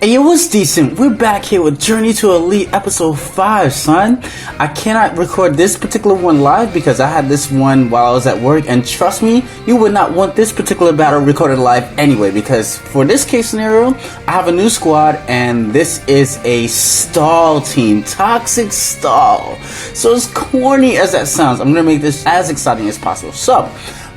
Hey, it was decent. We're back here with Journey to Elite episode 5, son. I cannot record this particular one live because I had this one while I was at work, and trust me, you would not want this particular battle recorded live anyway, because for this case scenario, I have a new squad, and this is a stall team. Toxic stall. So as corny as that sounds, I'm going to make this as exciting as possible. So,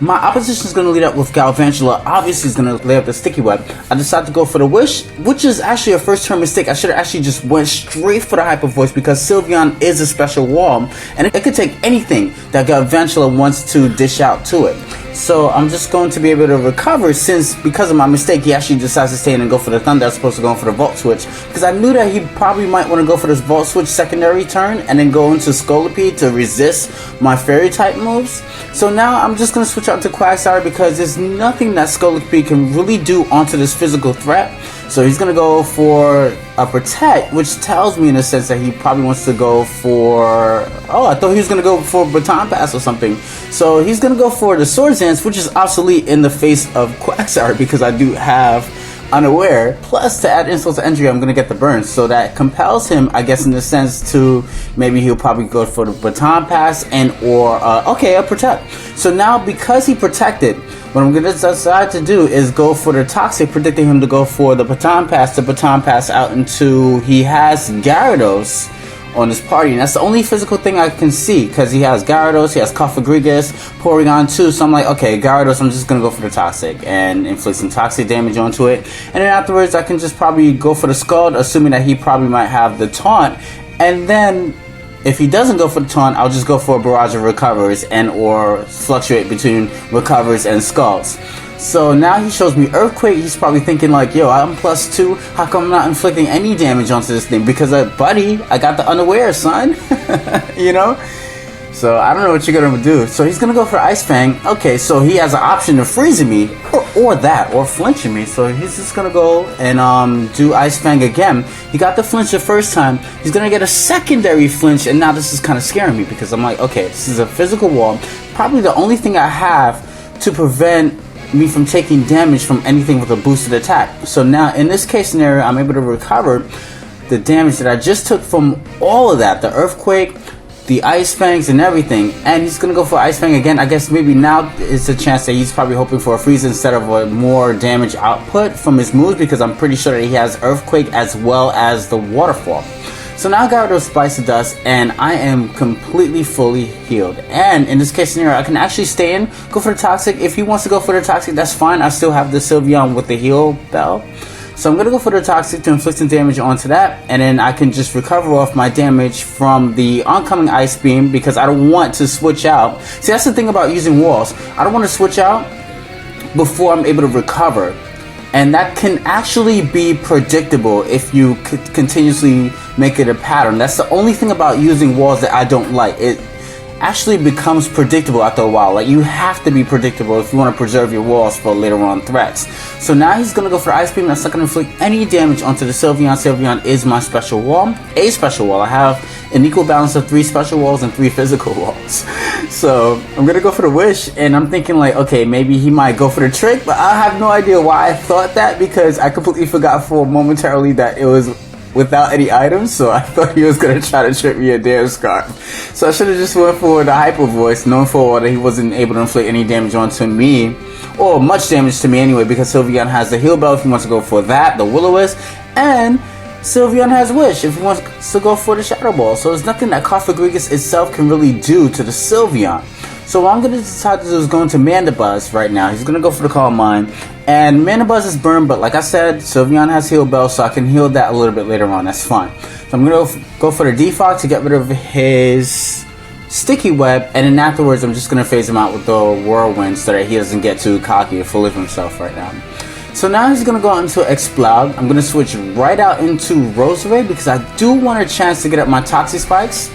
my opposition is going to lead up with Galvantula. Obviously, he's going to lay up the sticky web. I decided to go for the Wish, which is actually a first turn mistake. I should have actually just went straight for the Hyper Voice because Sylveon is a special wall, and it could take anything that Galvantula wants to dish out to it. So I'm just going to be able to recover since, because of my mistake, he actually decides to stay in and go for the Thunder as opposed to going for the Volt Switch. Because I knew that he probably might want to go for this Volt Switch secondary turn and then go into Scolipede to resist my Fairy type moves. So now I'm just going to switch out to Quagsire because there's nothing that Scolipede can really do onto this physical threat. So he's going to go for a Protect, which tells me in a sense that he probably wants to go for... Oh, I thought he was going to go for Baton Pass or something. So he's going to go for the Swords Dance, which is obsolete in the face of Quagsire because I do have Unaware. Plus, to add insult to injury, I'm going to get the burn. So that compels him, I guess, in the sense to maybe he'll probably go for the Baton Pass and or, a Protect. So now, because he protected, what I'm going to decide to do is go for the Toxic, predicting him to go for the Baton Pass out into... He has Gyarados on his party, and that's the only physical thing I can see because he has Gyarados, he has Cofagrigus, Porygon too, so I'm like, okay, Gyarados, I'm just gonna go for the Toxic and inflict some toxic damage onto it, and then afterwards I can just probably go for the Scald, assuming that he probably might have the Taunt, and then if he doesn't go for the Taunt, I'll just go for a Barrage of Recovers and or fluctuate between Recovers and Scalds. So now he shows me Earthquake. He's probably thinking like, yo, I'm +2. How come I'm not inflicting any damage onto this thing? Because, buddy, I got the Unaware, son. You know? So I don't know what you're going to do. So he's going to go for Ice Fang. Okay, so he has an option of freezing me or flinching me. So he's just going to go and do Ice Fang again. He got the flinch the first time. He's going to get a secondary flinch. And now this is kind of scaring me because I'm like, okay, this is a physical wall. Probably the only thing I have to prevent me from taking damage from anything with a boosted attack. So now in this case scenario, I'm able to recover the damage that I just took from all of that, the Earthquake, the Ice Fangs and everything, and he's gonna go for Ice Fang again. I guess maybe now it's a chance that he's probably hoping for a freeze instead of a more damage output from his moves, because I'm pretty sure that he has Earthquake as well as the Waterfall. So now Gyarados bites the dust, and I am completely fully healed. And in this case scenario, I can actually stay in, go for the Toxic. If he wants to go for the Toxic, that's fine. I still have the Sylveon with the heal bell. So I'm going to go for the Toxic to inflict some damage onto that, and then I can just recover off my damage from the oncoming Ice Beam because I don't want to switch out. See, that's the thing about using walls. I don't want to switch out before I'm able to recover. And that can actually be predictable if you continuously make it a pattern. That's the only thing about using walls that I don't like. It actually becomes predictable after a while. Like, you have to be predictable if you want to preserve your walls for later on threats. So now he's going to go for Ice Beam. That's not going to inflict any damage onto the Sylveon. Sylveon is my special wall. A special wall. I have an equal balance of 3 special walls and 3 physical walls. So I'm going to go for the Wish, and I'm thinking like, okay, maybe he might go for the Trick, but I have no idea why I thought that because I completely forgot for momentarily that it was without any items, so I thought he was going to try to trick me a damn Scarf. So I should have just went for the Hyper Voice, knowing full well that he wasn't able to inflict any damage onto me, or much damage to me anyway, because Sylveon has the Heal Bell if he wants to go for that, the Will-O-Wisp, and Sylveon has Wish if he wants to go for the Shadow Ball. So there's nothing that Cofagrigus itself can really do to the Sylveon. So what I'm going to decide to do is go into Mandibuzz right now. He's going to go for the Calm Mind. And Mandibuzz is burned, but like I said, Sylveon has Heal Bell, so I can heal that a little bit later on. That's fine. So I'm going to go for the Defog to get rid of his Sticky Web, and then afterwards I'm just going to phase him out with the Whirlwind so that he doesn't get too cocky or full of himself right now. So now he's going to go into Exploud. I'm going to switch right out into Roserade because I do want a chance to get up my Toxic Spikes.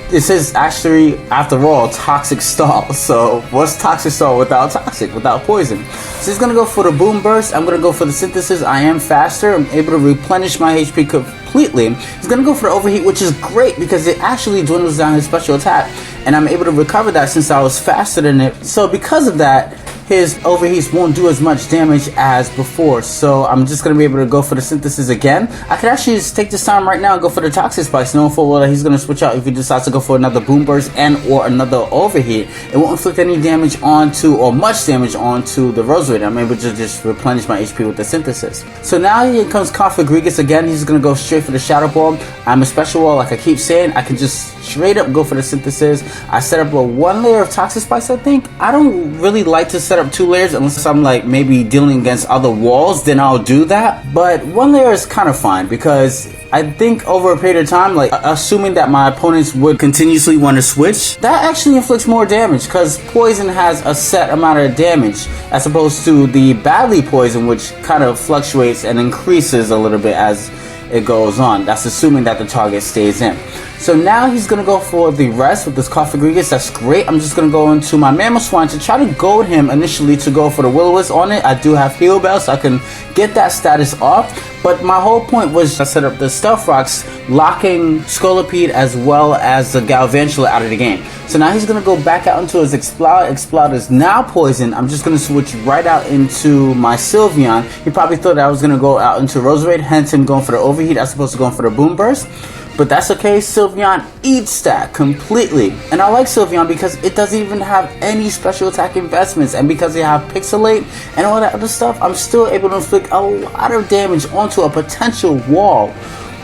This is actually, after all, Toxic Stall. So what's Toxic Stall without Toxic, without Poison? So he's going to go for the Boom Burst. I'm going to go for the Synthesis. I am faster. I'm able to replenish my HP completely. He's going to go for the Overheat, which is great because it actually dwindles down his special attack. And I'm able to recover that since I was faster than it. So because of that, his overheats won't do as much damage as before. So I'm just going to be able to go for the synthesis again. I could actually just take this time right now and go for the toxic spikes, knowing full well that he's going to switch out if he decides to go for another boom burst and or another overheat. It won't inflict any damage onto, or much damage onto the Roserade. I'm able to just replenish my HP with the synthesis. So now here comes Cofagrigus again. He's going to go straight for the Shadow Ball. I'm a special wall, like I keep saying. I can just straight up go for the synthesis. I set up a 1 layer of toxic spikes, I think. I don't really like to set up 2 layers unless I'm like maybe dealing against other walls, then I'll do that. But 1 layer is kind of fine because I think over a period of time, like assuming that my opponents would continuously want to switch, that actually inflicts more damage because poison has a set amount of damage as opposed to the badly poison, which kind of fluctuates and increases a little bit as it goes on. That's assuming that the target stays in. So now he's going to go for the rest with this Cofagrigus. That's great. I'm just going to go into my Mamoswine to try to goad him initially to go for the Will-O-Wisp on it. I do have Heal Bell, so I can get that status off. But my whole point was to set up the Stealth Rocks, locking Scolipede as well as the Galvantula out of the game. So now he's going to go back out into his Exploud. Exploud is now poisoned. I'm just going to switch right out into my Sylveon. He probably thought I was going to go out into Roserade, hence him going for the Overheat as opposed to going for the Boom Burst. But that's okay, Sylveon eats that completely. And I like Sylveon because it doesn't even have any special attack investments. And because they have Pixelate and all that other stuff, I'm still able to inflict a lot of damage onto a potential wall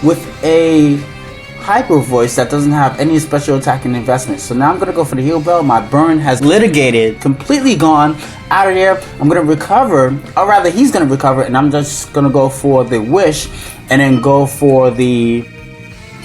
with a Hyper Voice that doesn't have any special attacking investments. So now I'm going to go for the Heal Bell. My burn has litigated, completely gone out of there. I'm going to recover, or rather he's going to recover, and I'm just going to go for the Wish and then go for the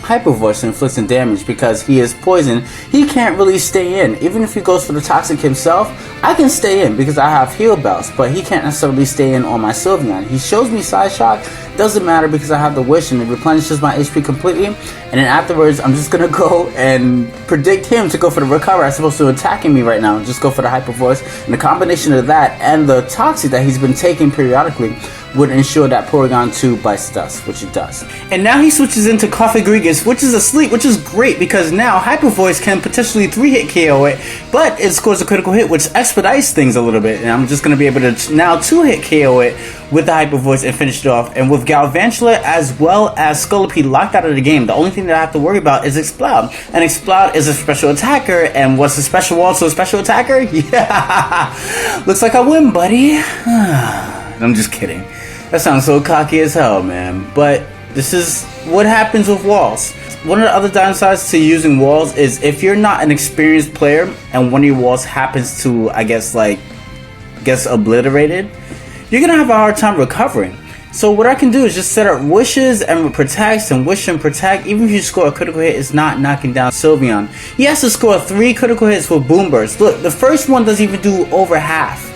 Hyper Voice and inflict some damage because he is poison. He can't really stay in. Even if he goes for the Toxic himself, I can stay in because I have Heal Bells, but he can't necessarily stay in on my Sylveon. He shows me Side Shock, doesn't matter because I have the Wish and it replenishes my HP completely. And then afterwards, I'm just gonna go and predict him to go for the Recover as opposed to attacking me right now. Just go for the Hyper Voice, and the combination of that and the Toxic that he's been taking periodically would ensure that Porygon 2 bites dust, which it does. And now he switches into Cofagrigus, which is asleep, which is great because now Hyper Voice can potentially 3-hit KO it, but it scores a critical hit, which expedites things a little bit. And I'm just going to be able to now 2-hit KO it with the Hyper Voice and finish it off. And with Galvantula as well as Scolipede locked out of the game, the only thing that I have to worry about is Exploud. And Exploud is a special attacker, and what's a special also a special attacker? Yeah! Looks like I win, buddy. I'm just kidding. That sounds so cocky as hell, man. But this is what happens with walls. One of the other downsides to using walls is if you're not an experienced player and one of your walls happens to, I guess, gets obliterated, you're gonna have a hard time recovering. So what I can do is just set up wishes and protects and wish and protect. Even if you score a critical hit, it's not knocking down Sylveon. He has to score 3 critical hits with Boom Burst. Look, the first one doesn't even do over half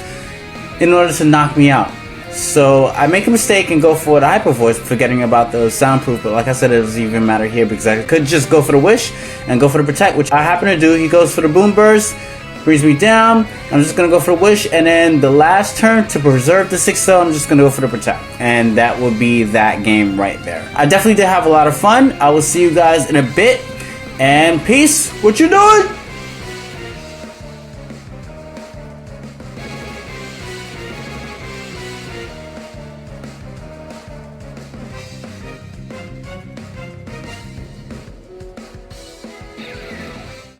in order to knock me out. So I make a mistake and go for the Hyper Voice, forgetting about the soundproof. But like I said, it doesn't even matter here because I could just go for the Wish and go for the Protect, which I happen to do. He goes for the Boom Burst, brings me down. I'm just going to go for the Wish, and then the last turn to preserve the 6 cell, I'm just going to go for the Protect. And that would be that game right there. I definitely did have a lot of fun. I will see you guys in a bit. And peace. What you doing?